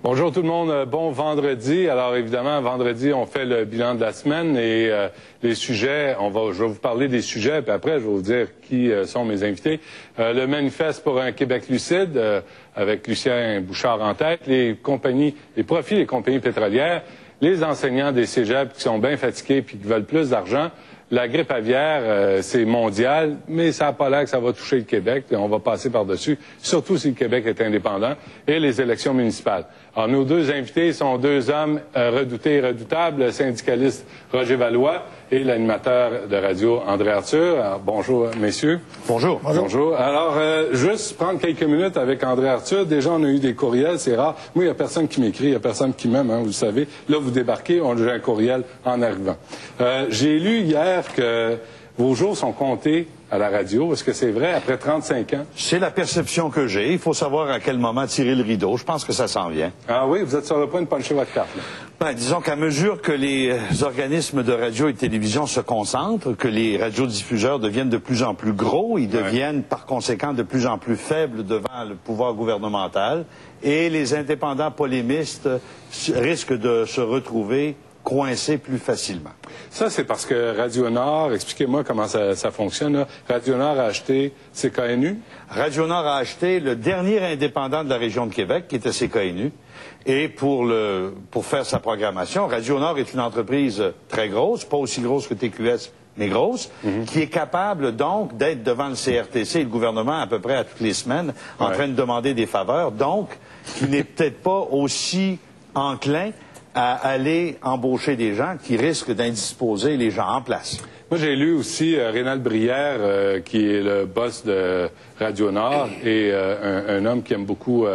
Bonjour tout le monde, bon vendredi. Alors évidemment, vendredi, on fait le bilan de la semaine et les sujets, je vais vous parler des sujets, puis après, je vais vous dire qui sont mes invités. Le manifeste pour un Québec lucide, avec Lucien Bouchard en tête, les profits des compagnies pétrolières, les enseignants des cégeps qui sont bien fatigués puis qui veulent plus d'argent. La grippe aviaire, c'est mondial, mais ça n'a pas l'air que ça va toucher le Québec. On va passer par-dessus, surtout si le Québec est indépendant, et les élections municipales. Alors, nos deux invités sont deux hommes redoutés et redoutables, le syndicaliste Roger Valois et l'animateur de radio André Arthur. Alors, bonjour, messieurs. Bonjour. Bonjour. Alors, juste prendre quelques minutes avec André Arthur. Déjà, on a eu des courriels, c'est rare. Moi, il n'y a personne qui m'écrit, il n'y a personne qui m'aime, vous le savez. Là, vous débarquez, on a un courriel en arrivant. J'ai lu hier que vos jours sont comptés à la radio. Est-ce que c'est vrai, après 35 ans? C'est la perception que j'ai. Il faut savoir à quel moment tirer le rideau. Je pense que ça s'en vient. Ah oui? Vous êtes sur le point de puncher votre carte, là. Ben, disons qu'à mesure que les organismes de radio et de télévision se concentrent, que les radiodiffuseurs deviennent de plus en plus gros, ils deviennent par conséquent de plus en plus faibles devant le pouvoir gouvernemental, et les indépendants polémistes risquent de se retrouver coincés plus facilement. Ça, c'est parce que Radio-Nord, expliquez-moi comment ça fonctionne, là. Radio-Nord a acheté CKNU? Radio-Nord a acheté le dernier indépendant de la région de Québec, qui était CKNU. Et pour faire sa programmation, Radio-Nord est une entreprise très grosse, pas aussi grosse que TQS, mais grosse, qui est capable donc d'être devant le CRTC et le gouvernement à peu près à toutes les semaines en train de demander des faveurs, donc qui n'est peut-être pas aussi enclin à aller embaucher des gens qui risquent d'indisposer les gens en place. Moi, j'ai lu aussi Rénal Brière, qui est le boss de Radio-Nord et un homme qui aime beaucoup,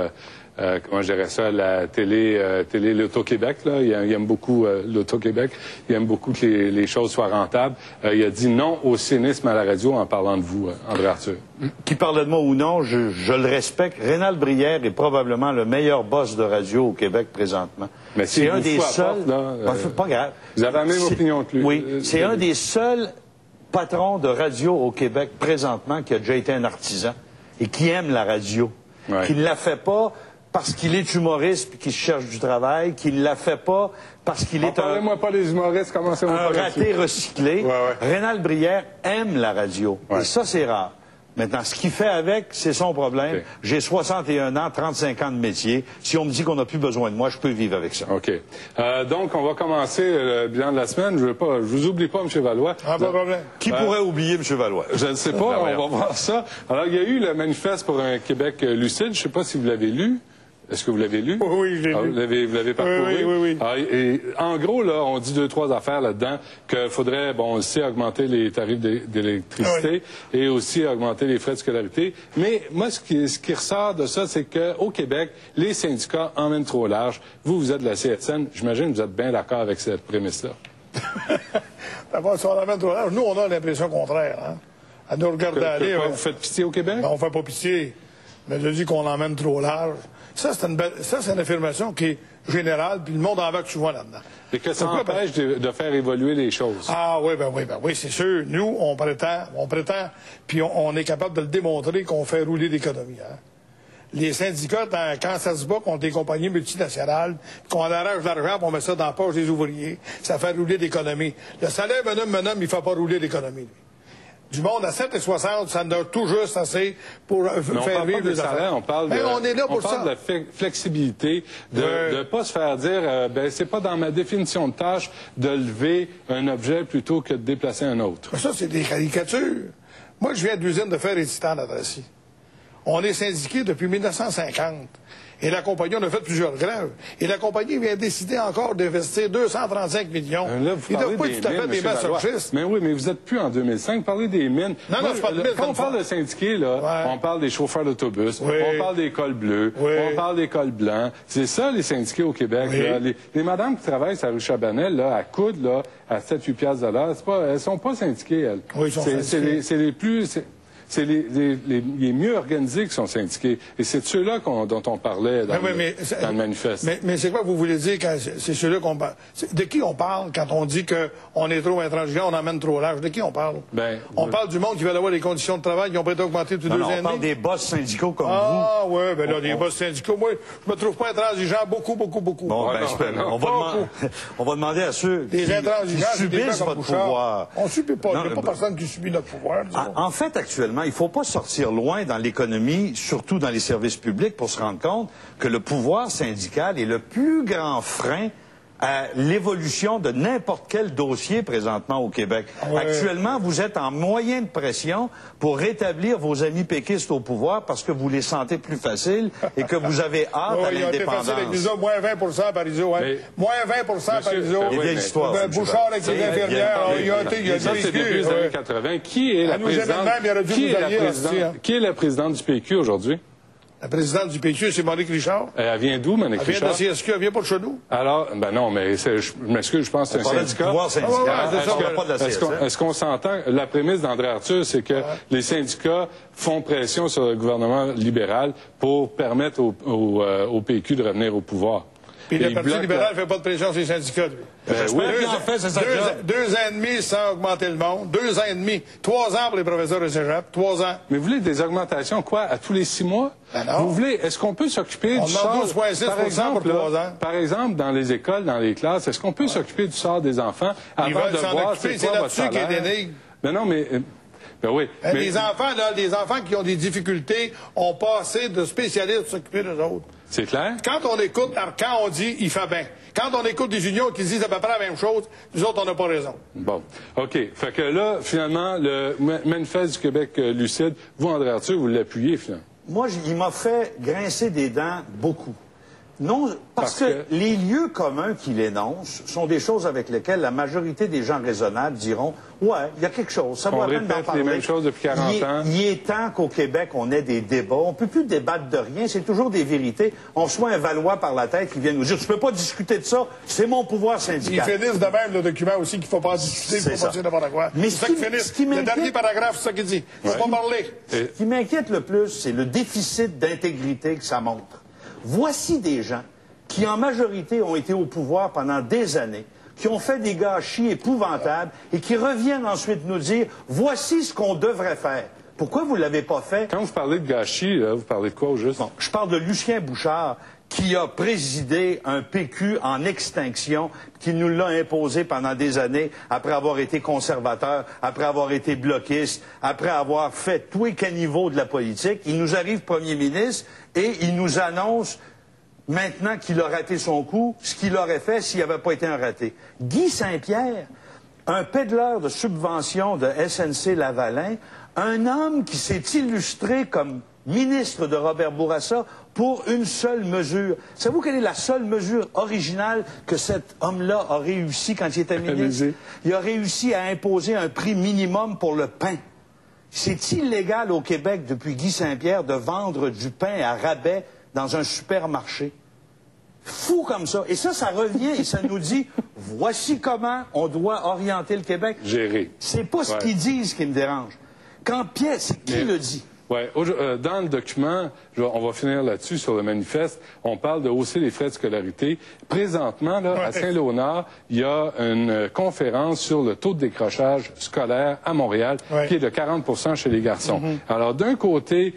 comment je dirais ça, la télé l'Auto-Québec, là. Il aime beaucoup l'Auto-Québec. Il aime beaucoup que les choses soient rentables. Il a dit non au cynisme à la radio en parlant de vous, André Arthur. Qui parlait de moi ou non, je le respecte. Rénal Brière est probablement le meilleur boss de radio au Québec présentement. Mais c'est un des seuls. Pas grave. Vous avez la même opinion que lui. Oui, c'est un des seuls patrons de radio au Québec présentement qui a déjà été un artisan et qui aime la radio. Qui ne la fait pas parce qu'il est humoriste et qu'il cherche du travail, qu'il ne la fait pas parce qu'il est parlez-moi pas des humoristes, commencez-moi un raté recyclé. Rénal Brière aime la radio. Et ça, c'est rare. Maintenant, ce qu'il fait avec, c'est son problème. J'ai 61 ans, 35 ans de métier. Si on me dit qu'on n'a plus besoin de moi, je peux vivre avec ça. OK. Donc, on va commencer le bilan de la semaine. Je vous oublie pas, M. Valois. Ah, pas de problème. Qui pourrait oublier M. Valois? Je ne sais pas, on va voir ça. Alors, il y a eu le manifeste pour un Québec lucide. Je ne sais pas si vous l'avez lu. Est-ce que vous l'avez lu? Oui, je l'ai lu. Vous l'avez parcouru? Oui. Ah, et en gros, là, on dit 2-3 affaires là-dedans, qu'il faudrait, aussi augmenter les tarifs d'électricité et aussi augmenter les frais de scolarité. Mais moi, ce qui ressort de ça, c'est qu'au Québec, les syndicats emmènent trop large. Vous êtes de la CSN. J'imagine que vous êtes bien d'accord avec cette prémisse-là. D'abord, si on emmène trop large, nous, on a l'impression contraire. Hein? À nous regarder aller. Vous faites pitié au Québec? Ben, on fait pas pitié. Mais je dis qu'on emmène trop large. Ça, c'est une affirmation qui est générale, puis le monde en va que tu vois là-dedans. Et que ça empêche de faire évoluer les choses. Ah oui, c'est sûr. Nous, on prétend, puis on est capable de le démontrer qu'on fait rouler l'économie. Hein? Les syndicats, quand ça se bat contre des compagnies multinationales, qu'on arrache l'argent, on met ça dans la poche des ouvriers, ça fait rouler l'économie. Le salaire bonhomme, il fait pas rouler l'économie. Du monde à 7,60, ça en a tout juste assez pour faire vivre les salaires. On parle de la flexibilité, de ne pas se faire dire c'est pas dans ma définition de tâche de lever un objet plutôt que de déplacer un autre. Mais ça, c'est des caricatures. Moi, je viens de l'usine de fer et titan à Tracy. On est syndiqué depuis 1950. Et la compagnie, on a fait plusieurs grèves. Et la compagnie vient décider encore d'investir 235 millions. Là, vous parlez des mines, des masochistes. Mais oui, mais vous n'êtes plus en 2005. Parlez des mines. Non, je parle de mines. Quand on parle de syndiqués, là, on parle des chauffeurs d'autobus, on parle des cols bleus, on parle des cols blancs. C'est ça, les syndiqués au Québec. Là. Les madames qui travaillent sur la rue Chabanel, là, à coude, là, à 7-8 piastres de l'heure, elles sont pas syndiquées, elles. Oui, ils sont syndiquées. C'est les plus... il est mieux organisé qui sont syndiqués. Et c'est de ceux-là dont on parlait dans le manifeste. Mais c'est quoi que vous voulez dire quand c'est ceux-là qu'on parle? De qui on parle quand on dit qu'on est trop intransigeant, on emmène trop large? De qui on parle? On parle du monde qui veut avoir des conditions de travail qui ont peut-être augmenté depuis 2 ans et demi. On parle des boss syndicaux comme vous. Ah, oui, ben là, des boss syndicaux. Moi, je me trouve pas intransigeant beaucoup. Bon, on va demander à ceux qui subissent votre pouvoir. On ne subit pas. Il n'y a pas personne qui subit notre pouvoir. En fait, actuellement, il ne faut pas sortir loin dans l'économie, surtout dans les services publics, pour se rendre compte que le pouvoir syndical est le plus grand frein à l'évolution de n'importe quel dossier présentement au Québec. Ouais. Actuellement, vous êtes en moyen de pression pour rétablir vos amis péquistes au pouvoir parce que vous les sentez plus faciles et que vous avez hâte à l'indépendance. Avec nous autres, moins 20 par ISO. Hein. Moins 20 par ISO. Il y a des histoires. Bouchard avec les infirmières. Ça, c'est depuis les années 80. Qui est la présidente du PQ aujourd'hui? La présidente du PQ, c'est Monique Richard. Elle vient d'où, Monique Richard? Elle vient de la CSQ, elle vient pas de chez nous. Alors, non, mais je m'excuse, je pense que c'est un syndicat. Est-ce qu'on s'entend? La prémisse d'André Arthur, c'est que les syndicats font pression sur le gouvernement libéral pour permettre au PQ de revenir au pouvoir. Puis le Parti libéral ne fait pas de pression sur les syndicats, lui. Oui, en fait, c'est ça. 2 ans et demi sans augmenter le monde. 2 ans et demi. 3 ans pour les professeurs de cégep. 3 ans. Mais vous voulez des augmentations, quoi, à tous les 6 mois? Ben non. Vous voulez, est-ce qu'on peut s'occuper du sort... 12,6% pour 3 ans. Par exemple, dans les écoles, dans les classes, est-ce qu'on peut s'occuper du sort des enfants avant de voir c'est quoi votre salaire? Ben non, mais... Ben oui. Les enfants qui ont des difficultés ont pas assez de spécialistes pour s'occuper d'eux autres. C'est clair? Quand on écoute, quand on dit « il fait bien », quand on écoute des unions qui disent à peu près la même chose, nous autres, on n'a pas raison. Bon. OK. Fait que là, finalement, le manifeste du Québec lucide, vous, André Arthur, vous l'appuyez, finalement. Moi, il m'a fait grincer des dents beaucoup. Non, parce que les lieux communs qu'il énonce sont des choses avec lesquelles la majorité des gens raisonnables diront « ouais, il y a quelque chose, ça vaut la peine d'en parler ». On répète les mêmes choses depuis 40 ans. Il est temps qu'au Québec, on ait des débats. On ne peut plus débattre de rien, c'est toujours des vérités. On reçoit un Valois par la tête qui vient nous dire « tu peux pas discuter de ça, c'est mon pouvoir syndical ». Ils finissent de même le document aussi qu'il ne faut pas discuter, qu'il ne faut pas dire n'importe quoi. Mais c'est ça qu'ils finissent. Le dernier paragraphe, c'est ça qu'il dit. Il ne faut pas parler. Ce qui m'inquiète le plus, c'est le déficit d'intégrité que ça montre. Voici des gens qui en majorité ont été au pouvoir pendant des années, qui ont fait des gâchis épouvantables et qui reviennent ensuite nous dire « voici ce qu'on devrait faire ». Pourquoi vous ne l'avez pas fait? Quand vous parlez de gâchis, là, vous parlez de quoi au juste? Bon, je parle de Lucien Bouchard, qui a présidé un PQ en extinction, qui nous l'a imposé pendant des années, après avoir été conservateur, après avoir été bloquiste, après avoir fait tous les caniveaux de la politique. Il nous arrive premier ministre et il nous annonce maintenant qu'il a raté son coup, ce qu'il aurait fait s'il n'avait pas été un raté. Guy Saint-Pierre, un pédaleur de subvention de SNC-Lavalin, un homme qui s'est illustré comme ministre de Robert Bourassa pour une seule mesure. Savez-vous quelle est la seule mesure originale que cet homme-là a réussi quand il était ministre? Il a réussi à imposer un prix minimum pour le pain. C'est illégal au Québec depuis Guy Saint-Pierre de vendre du pain à rabais dans un supermarché. Fou comme ça. Et ça revient et ça nous dit, voici comment on doit orienter le Québec. Gérer. C'est pas ce qu'ils disent qui me dérange. Quand Pierre, c'est qui le dit? Oui. Dans le document, on va finir là-dessus sur le manifeste, on parle de hausser les frais de scolarité. Présentement, là, à Saint-Léonard, il y a une conférence sur le taux de décrochage scolaire à Montréal, qui est de 40 chez les garçons. Alors, d'un côté,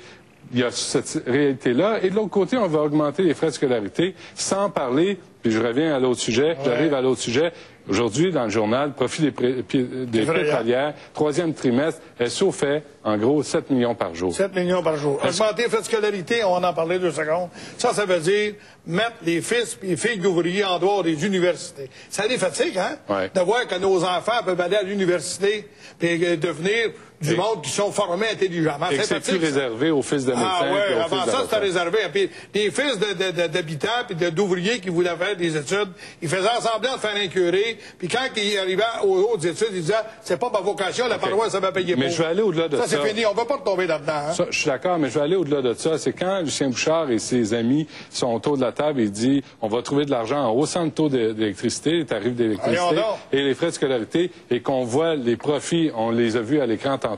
il y a cette réalité-là. Et de l'autre côté, on va augmenter les frais de scolarité sans parler, puis je reviens à l'autre sujet, j'arrive à l'autre sujet. Aujourd'hui, dans le journal, profit des pétrolières, 3e trimestre, SO fait, en gros, 7 millions par jour. 7 millions par jour. Augmenter les frais de scolarité, on va en parler 2 secondes. Ça veut dire mettre les fils et les filles d'ouvriers en dehors des universités. Ça les fatigue, hein? De voir que nos enfants peuvent aller à l'université et devenir du monde qui sont formés intelligemment. Et c'est plus réservé aux fils de médecins. Ah oui, avant ça, c'était réservé. Puis les fils d'habitants et d'ouvriers qui voulaient faire des études, ils faisaient semblant de faire un curé, puis quand ils arrivaient aux hautes études, ils disaient « c'est pas ma vocation, la paroisse, ça va payer pour ». Mais je vais aller au-delà de ça. Ça, c'est fini. On ne va pas retomber là-dedans. Hein? Ça, je suis d'accord, mais je vais aller au-delà de ça. C'est quand Lucien Bouchard et ses amis sont autour de la table et il dit on va trouver de l'argent en haussant le taux d'électricité, les tarifs d'électricité et les frais de scolarité, et qu'on voit les profits, on les a vus à l'écran tantôt.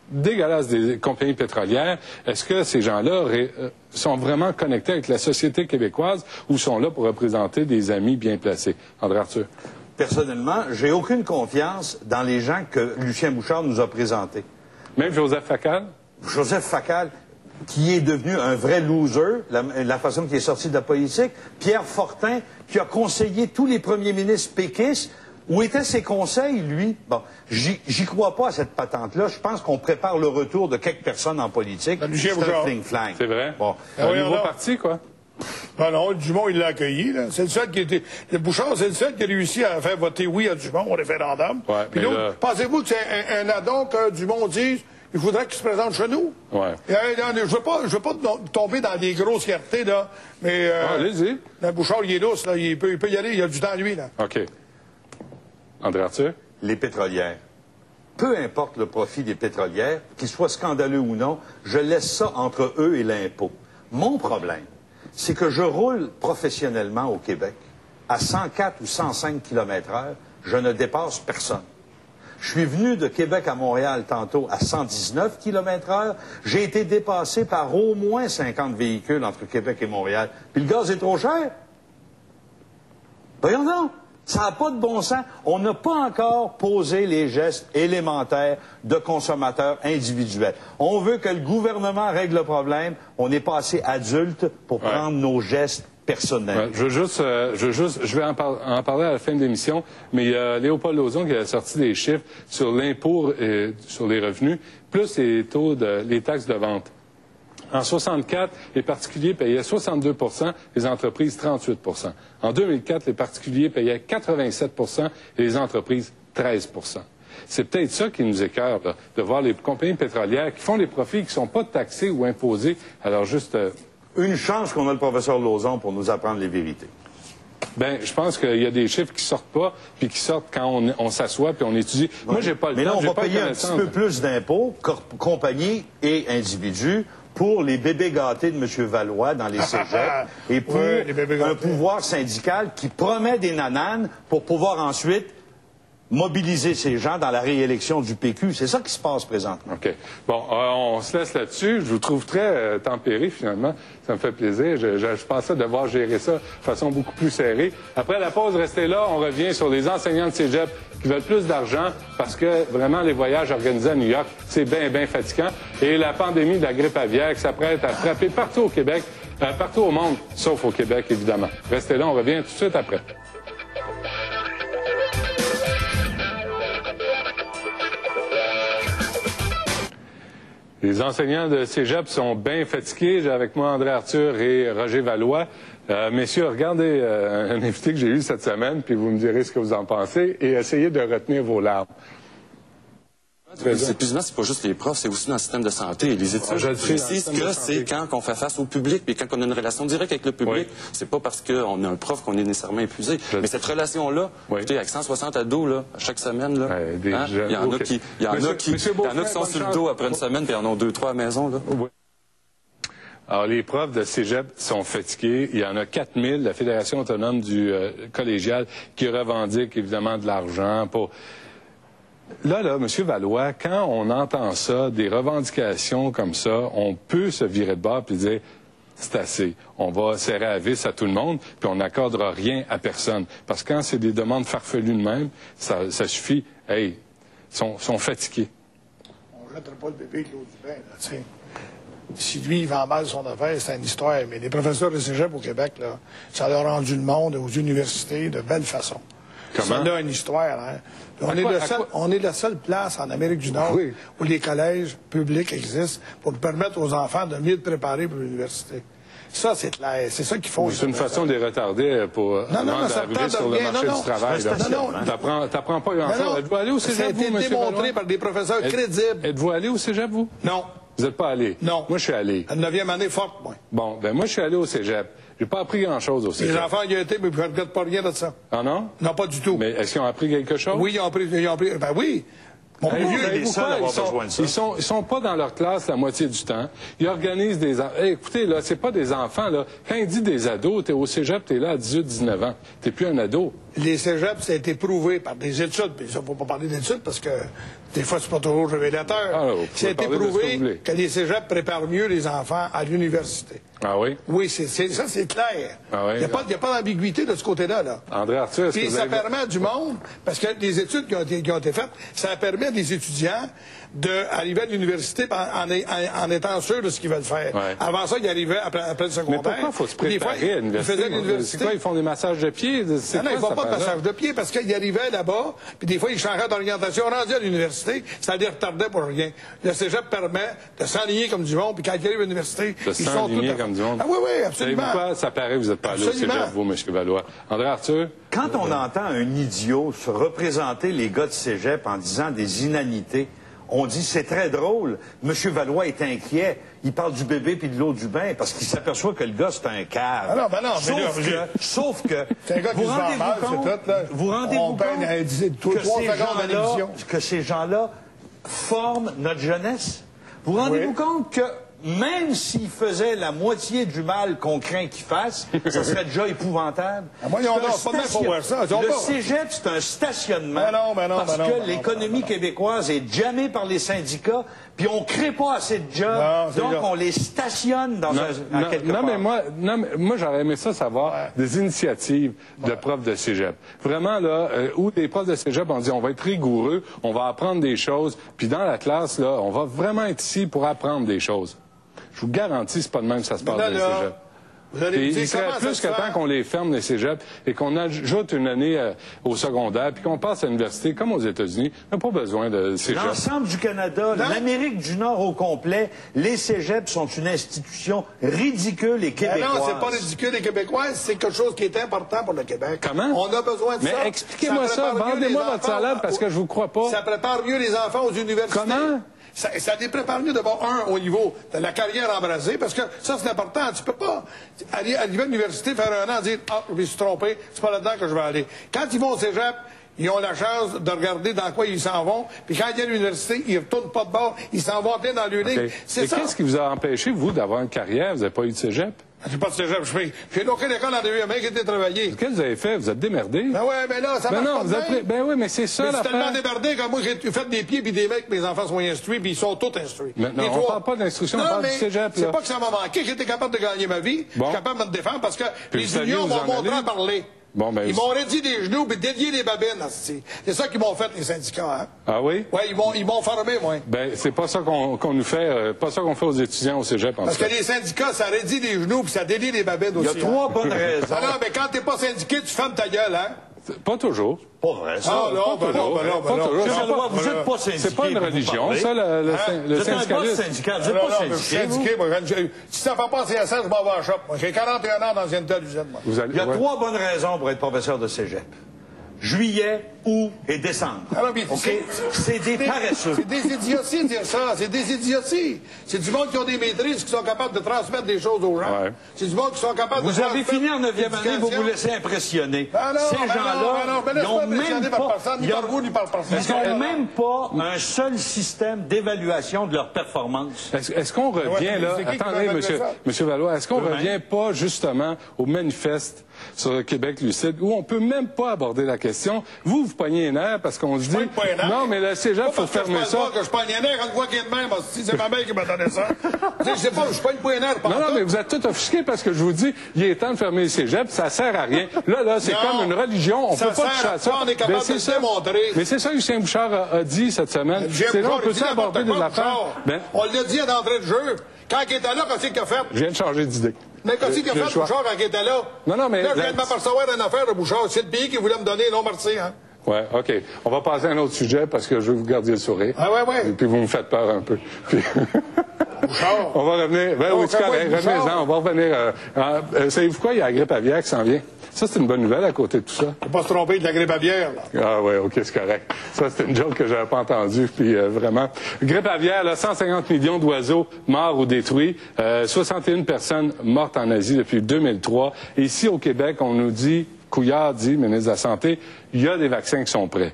dégueulasse des compagnies pétrolières, est-ce que ces gens-là sont vraiment connectés avec la société québécoise ou sont là pour représenter des amis bien placés? André Arthur. Personnellement, j'ai aucune confiance dans les gens que Lucien Bouchard nous a présentés. Même Joseph Facal? Joseph Facal, qui est devenu un vrai loser, la façon qu'il est sorti de la politique. Pierre Fortin, qui a conseillé tous les premiers ministres péquistes. Où étaient ses conseils, lui? Bon, j'y crois pas à cette patente-là. Je pense qu'on prépare le retour de quelques personnes en politique. Lucien C'est Bouchard. un fling-flang. C'est vrai? Bon. Un nouveau parti, quoi? Ben non, Dumont, il l'a accueilli, là. C'est le seul qui était. Le Bouchard, c'est le seul qui a réussi à faire voter oui à Dumont au référendum. Ouais, puis mais l'autre, là... pensez-vous que c'est un addon que Dumont dise il faudrait qu'il se présente chez nous? Ouais. Je veux pas tomber dans des grossièretés, là, mais... allez-y. Le Bouchard, il est lousse, là. Il peut y aller, il a du temps, lui, là. OK. André Arthur? Les pétrolières. Peu importe le profit des pétrolières, qu'il soit scandaleux ou non, je laisse ça entre eux et l'impôt. Mon problème, c'est que je roule professionnellement au Québec à 104 ou 105 km/h, je ne dépasse personne. Je suis venu de Québec à Montréal tantôt à 119 km/h. J'ai été dépassé par au moins 50 véhicules entre Québec et Montréal. Puis le gaz est trop cher. Voyons donc. Ça n'a pas de bon sens. On n'a pas encore posé les gestes élémentaires de consommateurs individuels. On veut que le gouvernement règle le problème. On n'est pas assez adulte pour prendre nos gestes personnels. Ouais, je vais en parler à la fin de l'émission, mais il y a Léopold Lauzon qui a sorti des chiffres sur l'impôt sur les revenus, plus les taux les taxes de vente. En 1964, les particuliers payaient 62 %, les entreprises 38 %. En 2004, les particuliers payaient 87 % et les entreprises 13 %. C'est peut-être ça qui nous écœure, là, de voir les compagnies pétrolières qui font des profits qui ne sont pas taxés ou imposés. Alors juste... Une chance qu'on a le professeur Lauzon pour nous apprendre les vérités. Ben, je pense qu'il y a des chiffres qui sortent pas, puis qui sortent quand on s'assoit puis on étudie. Ouais. Moi, j'ai pas le temps. Mais là, on va pas payer un petit peu plus d'impôts, compagnies et individus, pour les bébés gâtés de M. Valois dans les cégeps et pour un pouvoir syndical qui promet des nananes pour pouvoir ensuite mobiliser ces gens dans la réélection du PQ. C'est ça qui se passe présentement. OK. Bon, on se laisse là-dessus. Je vous trouve très tempéré, finalement. Ça me fait plaisir. Je pensais devoir gérer ça de façon beaucoup plus serrée. Après la pause, restez là. On revient sur les enseignants de cégep qui veulent plus d'argent parce que, vraiment, les voyages organisés à New York, c'est bien, bien fatigant. Et la pandémie de la grippe aviaire qui s'apprête à frapper partout au Québec, partout au monde, sauf au Québec, évidemment. Restez là. On revient tout de suite après. Les enseignants de cégep sont bien fatigués. J'ai avec moi André Arthur et Roger Valois. Messieurs, regardez un invité que j'ai eu cette semaine, puis vous me direz ce que vous en pensez, et essayez de retenir vos larmes. L'épuisement, c'est pas juste les profs, c'est aussi dans le système de santé. Les études précisent que c'est quand on fait face au public, puis quand on a une relation directe avec le public, c'est pas parce qu'on a un prof qu'on est nécessairement épuisé. Mais cette relation-là, écoutez, avec 160 ados, là, à chaque semaine, là, il y en a qui sont sur le dos après une semaine, puis ils en ont 2-3 à la maison, là. Alors, les profs de cégep sont fatigués. Il y en a 4000, la Fédération autonome du collégial, qui revendique évidemment de l'argent pour... Là, M. Valois, quand on entend ça, des revendications comme ça, on peut se virer de bord et dire c'est assez. On va serrer à vis à tout le monde, puis on n'accordera rien à personne. Parce que quand c'est des demandes farfelues de même, ça suffit. Hey, ils sont fatigués. On ne jettera pas le bébé avec l'eau du bain, là, tu sais. Si lui, il vend mal son affaire, c'est une histoire. Mais les professeurs de cégep au Québec, là, ça leur a rendu le monde aux universités de belle façon. Comment? Ça a une histoire, hein. On est la seule place en Amérique du Nord où les collèges publics existent pour permettre aux enfants de mieux se préparer pour l'université. Ça, c'est clair. C'est ça qu'il faut. C'est une façon de les retarder pour arriver sur le marché du travail. T'apprends pas grand-chose. Êtes-vous allé au cégep, vous, M. Valois? Ça a été démontré par des professeurs crédibles. Êtes-vous allé au cégep, vous? Non. Vous n'êtes pas allé? Non. Moi, je suis allé. La 9e année forte, moi. Bon, ben moi, je suis allé au cégep. J'ai pas appris grand-chose au cégep. Les enfants y ont été, mais ils ne regrettent pas rien de ça. Ah non? Non, pas du tout. Mais est-ce qu'ils ont appris quelque chose? Oui, ils ont appris. Ben oui. Mon vieux, il est seul à avoir besoin de ça. Ils sont pas dans leur classe la moitié du temps. Ils organisent des... Hey, écoutez, là, c'est pas des enfants, là. Quand il dit des ados, t'es au cégep, t'es là à 18-19 ans. T'es plus un ado. les cégeps, ça a été prouvé par des études, mais ça, il ne faut pas parler d'études parce que des fois, c'est pas toujours révélateur. Ah, ça a été prouvé que les cégeps préparent mieux les enfants à l'université. Ah oui? Oui, ça, c'est clair. Ah oui? Il n'y a pas d'ambiguïté de ce côté-là. Là. André Arthur, est-ce que puis ça permet du monde, parce que les études qui ont été faites, ça permet des étudiants d'arriver à l'université en étant sûrs de ce qu'ils veulent faire. Ouais. Avant ça, ils arrivaient après le secondaire. Mais pourquoi il faut se préparer à l'université? Ils faisaient l'université. C'est quoi, ils font des massages de pied? Non, ils ne font pas de massage de pied parce qu'ils arrivaient là-bas, puis des fois, ils changeaient d'orientation. Rendus à l'université, ça les retardait pour rien. Le cégep permet de s'enligner comme du monde, puis quand ils arrivent à l'université, ils sont tous comme du monde. Ah oui, oui, absolument. Savez-vous quoi? Ça paraît que vous n'êtes pas allé au cégep, vous, M. Valois. André Arthur? Quand on entend un idiot se représenter les gars de cégep en disant des inanités, on dit c'est très drôle. M. Valois est inquiet. Il parle du bébé puis de l'eau du bain parce qu'il s'aperçoit que le gars, c'est un cave. Ah non, ben non, sauf que c'est un gars qui se vend mal, vous rendez-vous compte que ces gens-là forment notre jeunesse? Vous rendez-vous compte que même s'ils faisaient la moitié du mal qu'on craint qu'ils fassent, ça serait déjà épouvantable. Le cégep, c'est un stationnement parce que l'économie québécoise est jammée par les syndicats, puis on ne crée pas assez de jobs, donc on les stationne dans quelque part. Mais moi j'aurais aimé ça savoir des initiatives de profs de cégep. Vraiment, là, où des profs de cégep ont dit on va être rigoureux, on va apprendre des choses, puis dans la classe, là, on va vraiment être ici pour apprendre des choses. Je vous garantis, c'est pas de même que ça se passe dans les cégeps. Il serait plus que temps qu'on les ferme, les cégeps, et qu'on ajoute une année au secondaire, puis qu'on passe à l'université, comme aux États-Unis. On n'a pas besoin de cégeps. L'ensemble du Canada, l'Amérique du Nord au complet, les cégeps sont une institution ridicule et québécoise. Non, c'est pas ridicule et québécoise, c'est quelque chose qui est important pour le Québec. Comment? On a besoin de ça. Mais expliquez-moi ça, vendez-moi votre salade, parce que je vous crois pas. Ça prépare mieux les enfants aux universités. Comment? Ça les prépare mieux d'abord, au niveau de la carrière embrasée, parce que ça, c'est important. Tu peux pas aller à l'université, faire un an, dire « Ah, je me suis trompé, c'est pas là-dedans que je vais aller ». Quand ils vont au cégep, ils ont la chance de regarder dans quoi ils s'en vont, puis quand ils viennent à l'université, ils ne retournent pas de bord, ils s'en vont plein dans le ligne. C'est ça. Qu'est-ce qui vous a empêché, vous, d'avoir une carrière? Vous n'avez pas eu de cégep? J'ai pas de cégep, j'ai aucune école en début, mais qui était travaillé. Qu'est-ce que vous avez fait? Vous êtes démerdé? Ben ouais, mais là, ça marche pas de même. Ben oui, mais c'est ça l'affaire. C'est tellement démerdé que moi, j'ai fait des pieds puis des mecs, mes enfants sont instruits, puis ils sont tous instruits. Mais non, on parle pas d'instruction, on parle du cégep. C'est pas que ça m'a manqué, j'étais capable de gagner ma vie, je suis capable de me défendre, parce que les unions m'ont montré à parler. Bon, ben, ils m'ont réduit des genoux et dédié les babines. C'est ça qu'ils m'ont fait, les syndicats. Hein? Ah oui? Oui, ils m'ont formé, moi. Ben, c'est pas ça qu'on nous fait, pas ça qu'on fait aux étudiants au cégep. Parce que les syndicats, ça réduit les genoux puis ça dédie les babines aussi. Il y a trois bonnes raisons. Ah non, mais quand t'es pas syndiqué, tu fermes ta gueule, hein? Pas toujours. Pas vrai, ça. Ah non, pas toujours. Vous n'êtes pas syndiqué. C'est pas une religion, ça, le syndicalisme. Vous n'êtes pas syndiqué. Si ça ne fait pas CSS, je m'en vais à la shop. J'ai 41 ans d'ancienneté à l'usine, moi. Il y a trois bonnes raisons pour être professeur de cégep. Juillet, août et décembre. Alors, okay? C'est des paresseux. C'est des idioties de dire ça. C'est des idioties. C'est du monde qui ont des maîtrises, qui sont capables de transmettre des choses aux gens. Ouais. C'est du monde qui sont capables de transmettre... Vous avez fini en 9e année, vous vous laissez impressionner. Ces gens-là, ils n'ont même pas un seul système d'évaluation de leur performance. Est-ce qu'on revient, là... Attendez, M. Valois, est-ce qu'on revient pas, justement, au manifeste sur le Québec lucide, où on peut même pas aborder la question. Vous pognez les nerfs parce qu'on se dit... Non, mais le cégep, il faut fermer ça. Que je pogne les nerfs, quand je vois qu'il y a de même, c'est ma mère qui m'a donné ça. Je sais pas, je pogne pas les nerfs. Non, mais vous êtes tout offusqué parce que je vous dis, il est temps de fermer les cégeps, ça sert à rien. Là, c'est comme une religion, on peut pas toucher à ça. On est capable de le démontrer. Mais c'est ça que Lucien Bouchard a dit cette semaine. C'est là, on peut aborder des affaires. On l'a dit à l'entrée de jeu. Quand il était là, qu'est-ce qu'il a fait? Je viens de changer d'idée. Mais qu'est-ce qu'il a fait, Bouchard, quand il était là? Non, mais... Là, je viens de m'apercevoir d'une affaire de Bouchard. C'est le pays qui voulait me donner, non, merci, hein? Oui, OK. On va passer à un autre sujet parce que je veux vous garder le sourire. Ah, ouais. Et puis vous me faites peur un peu. Puis... Bouchard. On va revenir. Ben, oui, c'est correct. Revenez-en. On va revenir. Savez-vous quoi? Il y a la grippe aviaire qui s'en vient. Ça, c'est une bonne nouvelle à côté de tout ça. Faut pas se tromper de la grippe aviaire, là. Ah, oui, OK, c'est correct. Ça, c'est une joke que j'avais pas entendue. Puis, vraiment. Grippe aviaire, là, 150 millions d'oiseaux morts ou détruits. 61 personnes mortes en Asie depuis 2003. Et ici, au Québec, on nous dit, Couillard dit, ministre de la Santé, il y a des vaccins qui sont prêts.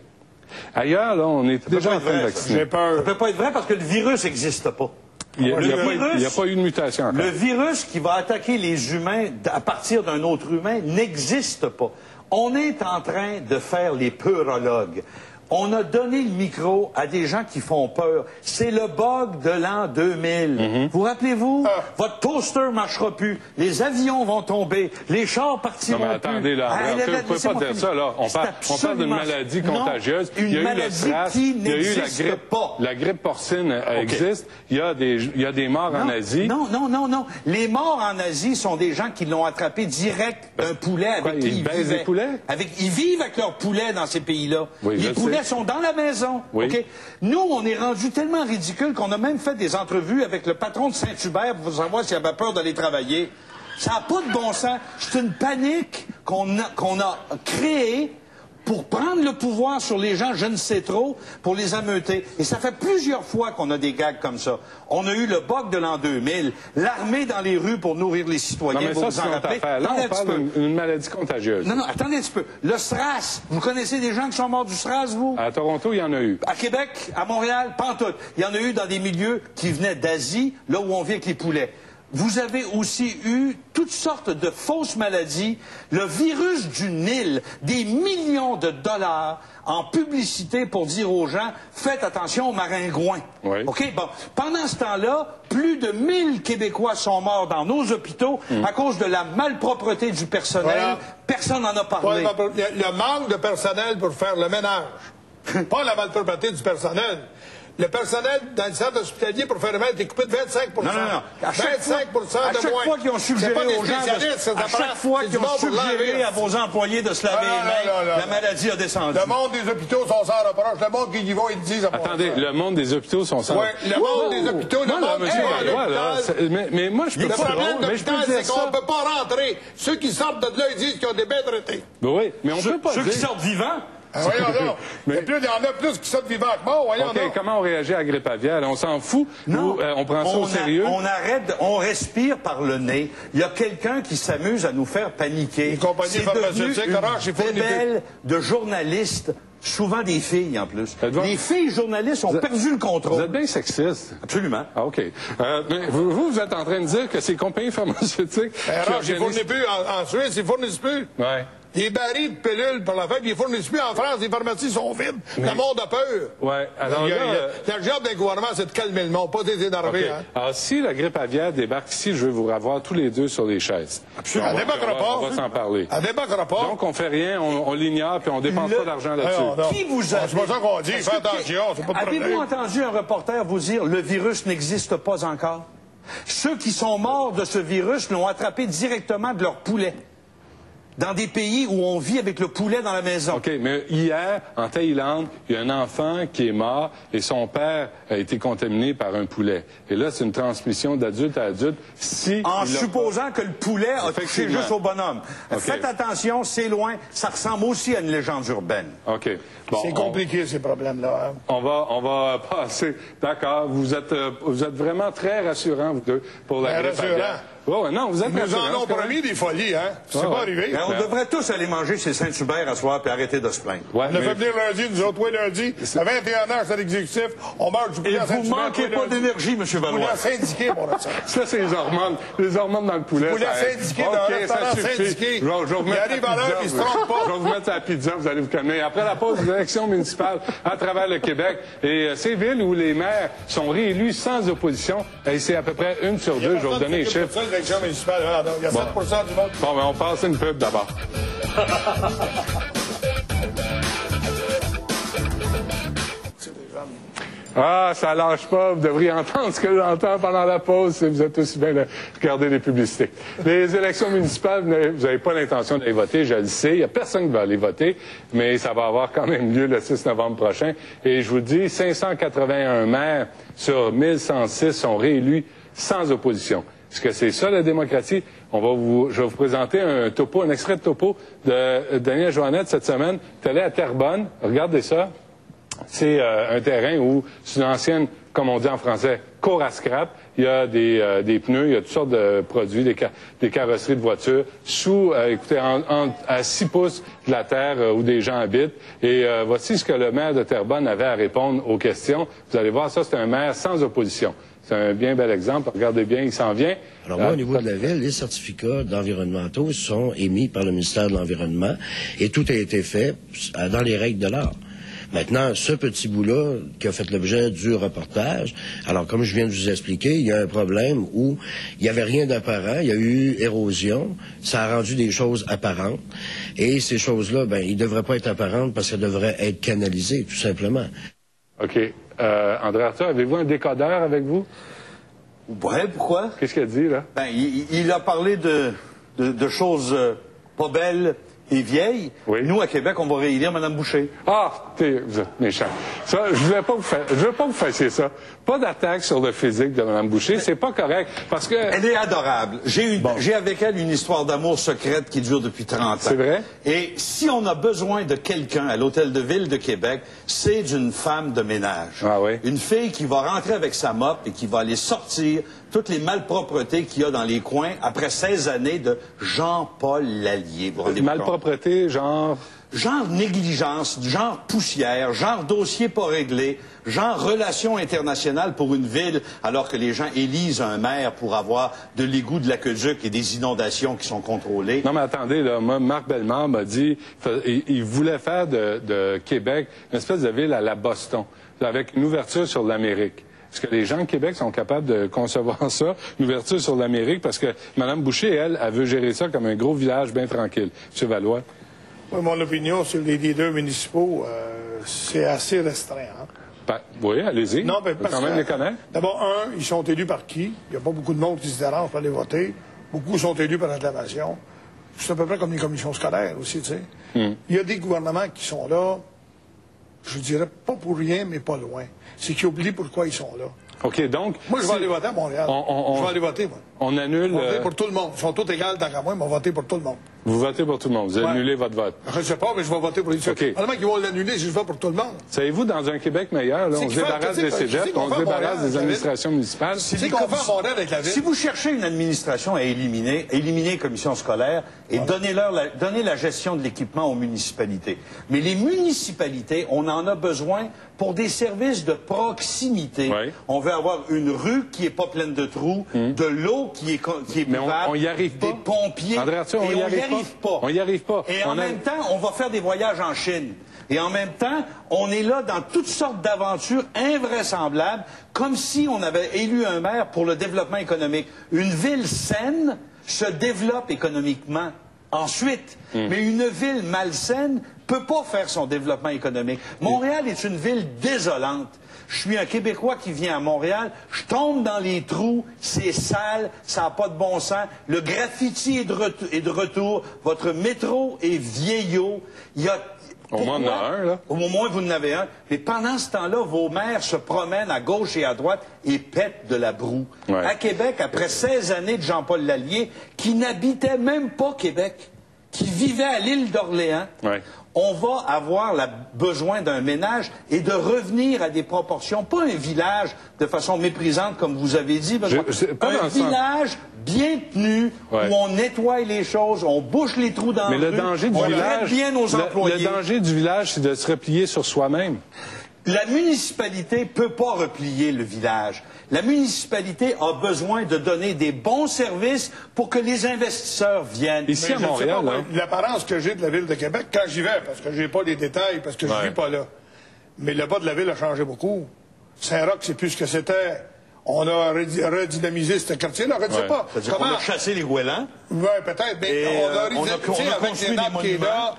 Ailleurs, là, on est déjà en train de vacciner. J'ai peur. Ça peut pas être vrai parce que le virus n'existe pas. Il n'y a pas eu de mutation encore. Le virus qui va attaquer les humains à partir d'un autre humain n'existe pas. On est en train de faire les peurologues. On a donné le micro à des gens qui font peur. C'est le bug de l'an 2000. Vous rappelez-vous? Votre toaster ne marchera plus. Les avions vont tomber. Les chars partiront plus. Non, mais attendez, là. Vous ne pouvez pas dire ça, là. On parle d'une maladie contagieuse. Non, une maladie qui n'existe pas. La grippe porcine existe. Il y a des morts en Asie. Non. Les morts en Asie sont des gens qui l'ont attrapé direct d'un poulet avec qui ils vivaient. Des poulets? Ils vivent avec leurs poulets dans ces pays-là. Oui, les poulets sont dans la maison. Oui. Okay? Nous, on est rendu tellement ridicule qu'on a même fait des entrevues avec le patron de Saint-Hubert pour savoir s'il avait peur d'aller travailler. Ça n'a pas de bon sens. C'est une panique qu'on a créée pour prendre le pouvoir sur les gens, je ne sais trop, pour les ameuter. Et ça fait plusieurs fois qu'on a des gags comme ça. On a eu le bug de l'an 2000, l'armée dans les rues pour nourrir les citoyens. Non, mais ça, c'est notre affaire. Là, on parle d'une maladie contagieuse. Non, attendez un petit peu. Le SRAS, vous connaissez des gens qui sont morts du SRAS, vous? À Toronto, il y en a eu. À Québec, à Montréal, pas en tout. Il y en a eu dans des milieux qui venaient d'Asie, là où on vit avec les poulets. Vous avez aussi eu toutes sortes de fausses maladies, le virus du Nil, des millions de dollars en publicité pour dire aux gens « Faites attention aux maringouins ». Oui. OK? Bon. Pendant ce temps-là, plus de 1000 Québécois sont morts dans nos hôpitaux à cause de la malpropreté du personnel. Voilà. Personne n'en a parlé. Le manque de personnel pour faire le ménage. Pas la malpropreté du personnel. Le personnel dans le centre hospitalier pour faire le ménage est coupé de 25 Non. À chaque 25 fois, de moins. Fois qu'ils ont suggéré aux gens à chaque fois qu'ils ont suggéré à vos employés de se laver les mains, la maladie a descendu. Le monde des hôpitaux sont sans reproche. Le monde qui y va, ils disent... Attendez, le monde des hôpitaux sont sans... Oui, le monde des hôpitaux, le monde qui va à l'hôpital... Mais moi, je peux pas... Le problème de l'hôpital, c'est qu'on ne peut pas rentrer. Ceux qui sortent de là, ils disent qu'ils ont des bêtes traitées. Oui, mais on peut pas dire... Ceux qui sortent vivants... voyons donc. Mais plus, il y en a plus qui sortent vivants que morts, voyons donc. Comment on réagit à la grippe aviaire? On s'en fout? Non. On prend ça au sérieux? On respire par le nez. Il y a quelqu'un qui s'amuse à nous faire paniquer. Les compagnies pharmaceutiques, une bébelle de journalistes, souvent des filles en plus. Les filles journalistes ont perdu le contrôle. Vous êtes bien sexiste. Absolument. Ah, OK. Mais vous êtes en train de dire que ces compagnies pharmaceutiques... ils fournissent plus en Suisse, ils fournissent plus. Ouais. Des barils de pilules pour la fête, ils ne fournissent plus en France, les pharmacies sont vides. Le monde a peur. Oui, alors le job d'un gouvernement, c'est de calmer le monde, pas d'énerver. Hein. Alors, si la grippe aviaire débarque ici, je vais vous revoir tous les deux sur les chaises. Absolument. Elle débarquera pas. On va s'en parler. Elle débarquera pas. Donc, on fait rien, on l'ignore, puis on dépense pas d'argent là-dessus. Qui vous a... C'est pas ça qu'on dit, fais attention, c'est pas de problème. Avez-vous entendu un reporter vous dire « Le virus n'existe pas encore ». Ceux qui sont morts de ce virus l'ont attrapé directement de leur poulet. Dans des pays où on vit avec le poulet dans la maison. OK, mais hier, en Thaïlande, il y a un enfant qui est mort et son père a été contaminé par un poulet. Et là, c'est une transmission d'adulte à adulte. En supposant que le poulet a touché juste au bonhomme. Okay. Faites attention, c'est loin. Ça ressemble aussi à une légende urbaine. OK. Bon, c'est compliqué, ces problèmes-là. Hein? On va passer. D'accord. Vous êtes vraiment très rassurants, vous deux, pour la grippe aviaire. Oh, non, vous êtes Nous en ont promis des folies, hein? C'est pas arrivé. On devrait tous aller manger chez Saint-Hubert à soir puis arrêter de se plaindre. Ouais, on a fait venir lundi, nous autres, lundi. À 21h, c'est l'exécutif. On mange du poulet à Saint-Hubert. Et vous manquez pas d'énergie, M. Valois. Poulet syndiqué, mon ça. Ça, c'est les hormones. Les hormones dans le poulet. Poulet syndiqué, dans un restaurant syndiqué. Il arrive à l'heure, il se trompe pas. Je vais vous mettre à la pizza, vous allez vous calmer. Après la pause des élections municipales à travers le Québec, et ces villes où les maires sont réélus sans opposition, et c'est à peu près 1 sur 2, je vais vous donner les chiffres. Il y a 7% du monde. Bon, ben on passe une pub d'abord. Ah, ça lâche pas. Vous devriez entendre ce que j'entends pendant la pause si vous êtes aussi bien de regarder les publicités. Les élections municipales, vous n'avez pas l'intention d'aller voter, je le sais. Il n'y a personne qui va aller voter, mais ça va avoir quand même lieu le 6 novembre prochain. Et je vous dis, 581 maires sur 1106 sont réélus sans opposition. Est-ce que c'est ça, la démocratie? Je vais vous présenter un extrait de topo de Daniel Joannette cette semaine. Tu es allé à Terrebonne. Regardez ça. C'est un terrain où c'est une ancienne, comme on dit en français, cour à scrap. il y a des pneus, il y a toutes sortes de produits, des carrosseries de voitures, écoutez, à 6 pouces de la terre où des gens habitent. Et voici ce que le maire de Terrebonne avait à répondre aux questions. Vous allez voir, ça, c'est un maire sans opposition. C'est un bien bel exemple. Regardez bien, il s'en vient. Alors moi, au niveau de la ville, les certificats environnementaux sont émis par le ministère de l'Environnement et tout a été fait dans les règles de l'art. Maintenant, ce petit bout-là qui a fait l'objet du reportage, alors comme je viens de vous expliquer, il y a un problème où il n'y avait rien d'apparent, il y a eu érosion, ça a rendu des choses apparentes, et ces choses-là, ben, ils ne devraient pas être apparentes parce qu'elles devraient être canalisées, tout simplement. OK. André Arthur, avez-vous un décodeur avec vous? Ouais, pourquoi? Qu'est-ce qu'il a dit, là? Ben, il a parlé de choses pas belles et vieilles. Oui. Nous, à Québec, on va réélire Mme Boucher. Ah, vous êtes méchant. Ça, je veux pas que vous fassiez ça. Pas d'attaque sur le physique de Mme Boucher, c'est pas correct, parce que... Elle est adorable. J'ai avec elle une histoire d'amour secrète qui dure depuis 30 ans. C'est vrai? Et si on a besoin de quelqu'un à l'Hôtel de Ville de Québec, c'est d'une femme de ménage. Ah oui? Une fille qui va rentrer avec sa mop et qui va aller sortir toutes les malpropretés qu'il y a dans les coins après 16 années de Jean-Paul Lallier. Malpropreté, genre... Genre négligence, genre poussière, genre dossier pas réglé, genre relations internationales pour une ville, alors que les gens élisent un maire pour avoir de l'égout de l'aqueduc et des inondations qui sont contrôlées. Non, mais attendez, là, moi, Marc Bellemare m'a dit, il voulait faire de Québec une espèce de ville à la Boston, avec une ouverture sur l'Amérique. Est-ce que les gens de Québec sont capables de concevoir ça, une ouverture sur l'Amérique? Parce que Mme Boucher, elle veut gérer ça comme un gros village bien tranquille. M. Valois? Oui, mon opinion sur les leaders municipaux, c'est assez restreint. Hein? Ben, oui, allez-y. Non, mais parce quand même les connaître. D'abord, ils sont élus par qui? Il n'y a pas beaucoup de monde qui se dérange pour aller voter. Beaucoup sont élus par acclamation. C'est à peu près comme les commissions scolaires aussi, tu sais. Il y a des gouvernements qui sont là, je dirais pas pour rien, mais pas loin. C'est qu'ils oublient pourquoi ils sont là. OK, donc... Moi, je vais aller voter à Montréal. Je vais aller voter, moi. On annule... On va voter pour tout le monde. Ils sont tous égaux tant qu'à moi, mais on va voter pour tout le monde. Vous votez pour tout le monde. Vous annulez votre vote. Je ne sais pas, mais je vais voter pour les gens. Okay. Probablement qu'ils vont l'annuler si je vote pour tout le monde. Savez-vous, dans un Québec meilleur, là, on se débarrasse des cégeps, on se débarrasse des administrations municipales. C'est qu'on fait à Montréal avec la ville. Si vous cherchez une administration à éliminer les commissions scolaires et donnez la gestion de l'équipement aux municipalités. Mais les municipalités, on en a besoin pour des services de proximité. Oui. On veut avoir une rue qui est pas pleine de trous, de l'eau qui est mais buvable, on y arrive pas. des pompiers. André Arthur, on y arrive pas. On y arrive pas. Et en même temps, on va faire des voyages en Chine. Et en même temps, on est là dans toutes sortes d'aventures invraisemblables, comme si on avait élu un maire pour le développement économique. Une ville saine se développe économiquement ensuite. Mais une ville malsaine peut pas faire son développement économique. Montréal est une ville désolante. Je suis un Québécois qui vient à Montréal, je tombe dans les trous, c'est sale, ça n'a pas de bon sens, le graffiti est de retour, votre métro est vieillot, il y a... Au moins, on en a un, là. Au moins, vous en avez un. Mais pendant ce temps-là, vos maires se promènent à gauche et à droite et pètent de la broue. Ouais. À Québec, après 16 années de Jean-Paul Lallier, qui n'habitait même pas Québec, qui vivait à l'île d'Orléans, on va avoir besoin d'un ménage et de revenir à des proportions, pas un village de façon méprisante, comme vous avez dit, un village bien tenu, où on nettoie les choses, on bouche les trous dans le rue, danger du village, bien nos employés. Le danger du village, c'est de se replier sur soi-même. La municipalité ne peut pas replier le village. La municipalité a besoin de donner des bons services pour que les investisseurs viennent. Ici à Montréal, l'apparence que j'ai de la ville de Québec, quand j'y vais, parce que j'ai pas les détails, parce que je vis pas là. Mais le bas de la ville a changé beaucoup. Saint-Roch, c'est plus ce que c'était. On a redynamisé ce quartier-là. On ne pas. C'est-à-dire qu'on a chassé les goélands. Oui, peut-être. Mais on a redynamisé avec les nappes qui est là.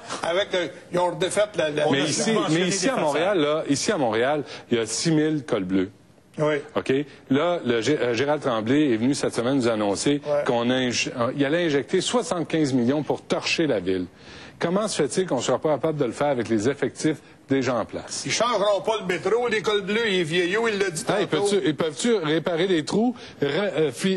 Ils ont redéfait la... Mais ici à Montréal, il y a 6 000 cols bleus. Oui. OK? Là, Gérald Tremblay est venu cette semaine nous annoncer qu'il allait injecter 75 millions pour torcher la ville. Comment se fait-il qu'on ne soit pas capable de le faire avec les effectifs des gens en place? Ils ne changeront pas le métro, l'école bleue, il est vieillot, il l'a dit tantôt. Ils peuvent-tu réparer les trous,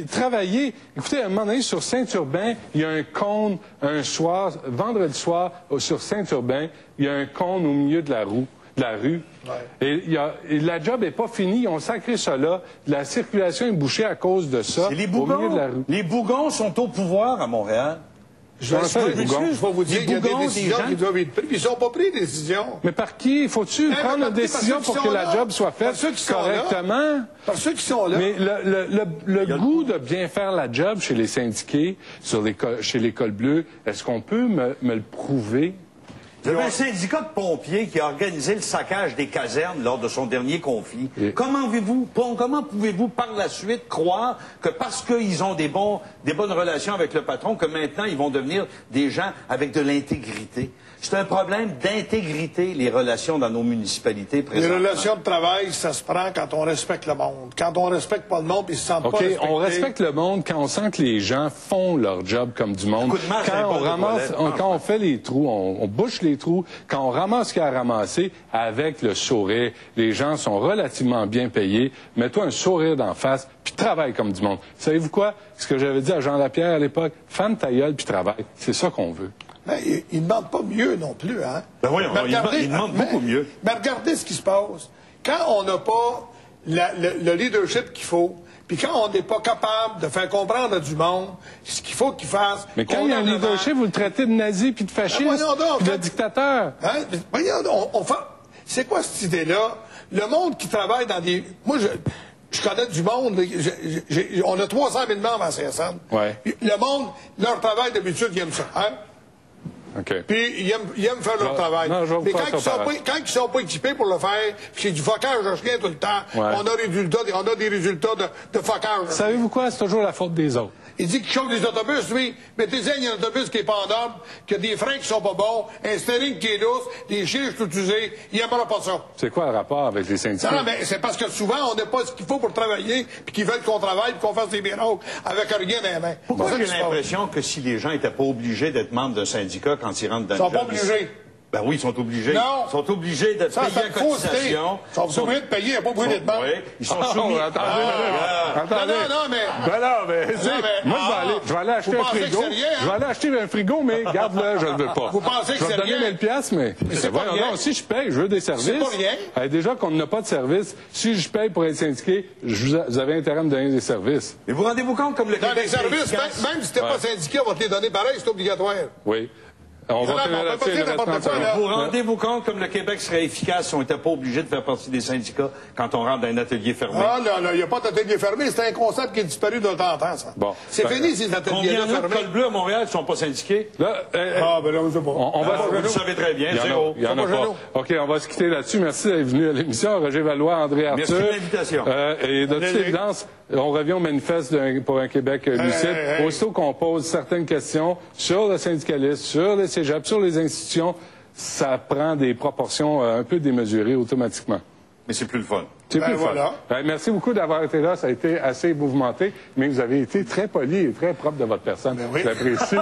travailler? Écoutez, à un moment donné, sur Saint-Urbain, il y a un cône, un soir, vendredi soir, sur Saint-Urbain, il y a un cône au milieu de la roue. de la rue. Ouais. Et la job n'est pas finie. Ils ont sacré ça là. La circulation est bouchée à cause de ça. Les Bougons, au milieu de la rue. Les Bougons sont au pouvoir à Montréal. Je vais vous dire qu'il y a des décisions qui doivent être prises, puis ils ne sont pas pris, des décisions. Mais par qui? Faut-tu prendre une décision pour que la job soit faite correctement? Par ceux qui sont là. Mais le goût de bien faire la job chez les syndiqués, chez l'École bleue, est-ce qu'on peut me le prouver? Il y avait un syndicat de pompiers qui a organisé le saccage des casernes lors de son dernier conflit. Comment pouvez-vous par la suite croire que parce qu'ils ont des bonnes relations avec le patron, que maintenant ils vont devenir des gens avec de l'intégrité? C'est un problème d'intégrité, les relations dans nos municipalités présentement. Les relations de travail, ça se prend quand on respecte le monde. Quand on respecte pas le monde, ils se sentent pas respectés. On respecte le monde quand on sent que les gens font leur job comme du monde. Quand on fait les trous, on bouche les trous, quand on ramasse ce qu'il y a à ramasser avec le sourire, les gens sont relativement bien payés. Mets-toi un sourire d'en face, puis travaille comme du monde. Savez-vous quoi? Ce que j'avais dit à Jean Lapierre à l'époque, ferme ta gueule puis travaille. C'est ça qu'on veut. Ben, ils ne demandent pas mieux non plus, hein? Ben oui, ils demandent beaucoup mieux. Mais regardez ce qui se passe. Quand on n'a pas le leadership qu'il faut, puis quand on n'est pas capable de faire comprendre à du monde ce qu'il faut qu'il fasse... Mais quand il y a un leadership, vous le traitez de nazi, puis de fasciste, puis de dictateur. Hein? C'est quoi cette idée-là? Le monde qui travaille dans des... Moi, je connais du monde. On a 300 000 membres à CSN. Ouais. Le monde, leur travail d'habitude, ils aiment ça. Hein? Okay. Puis, ils aiment faire leur travail. Mais quand ils ne sont pas équipés pour le faire, c'est du focage de chien tout le temps, on a des résultats de focage. Savez-vous quoi? C'est toujours la faute des autres. Il dit qu'il chauffe des autobus, lui. Mettez-y un autobus qui n'est pas en ordre, qui a des freins qui sont pas bons, un steering qui est douce, des chiches tout usées. Il n'aimera pas ça. C'est quoi le rapport avec les syndicats? Non, mais c'est parce que souvent, on n'a pas ce qu'il faut pour travailler, puis qu'ils veulent qu'on travaille, puis qu'on fasse des miracles avec rien dans les mains. Pourquoi j'ai l'impression que si les gens n'étaient pas obligés d'être membres d'un syndicat quand ils rentrent dans le job... Ils sont pas obligés. Ben oui, ils sont obligés. Non. Ils sont obligés de payer la cotisation. Ils sont obligés de payer, il n'y a pas besoin d'être membre. Oui, ils sont soumis. Attendez. Moi, je vais aller acheter un frigo. Je vais aller acheter un frigo, mais garde-le, je ne le veux pas. Vous pensez que c'est rien? Je vais te donner 1000 $, mais c'est pas rien. Si je paye, je veux des services. C'est pas rien. Déjà qu'on n'a pas de services, si je paye pour être syndiqué, vous avez intérêt à me donner des services. Mais vous rendez-vous compte comme le Québec... Dans les services, même si tu n'es pas syndiqué, on va te les donner pareil, c'est obligatoire. Oui. On va vous rendez-vous compte comme le Québec serait efficace si on n'était pas obligé de faire partie des syndicats quand on rentre dans un atelier fermé? Ah non, il n'y a pas d'atelier fermé. C'est un concept qui est disparu de temps en temps, ça. Bon. C'est fini, ces ateliers-là fermés. Combien d'Écoles bleues à Montréal ne sont pas syndiqués? Là, ben là, je sais pas. Vous savez très bien, zéro. Il y en a pas. OK, on va se quitter là-dessus. Merci d'être venu à l'émission. Roger Valois, André Arthur. Merci de l'invitation. Et de toute évidence, on revient au manifeste pour un Québec lucide. Aussitôt qu'on pose certaines questions sur le syndicalisme, sur les cégeps, sur les institutions, ça prend des proportions un peu démesurées automatiquement. Mais c'est plus le fun. C'est plus le fun. Merci beaucoup d'avoir été là. Ça a été assez mouvementé, mais vous avez été très poli et très propre de votre personne. Oui. J'apprécie.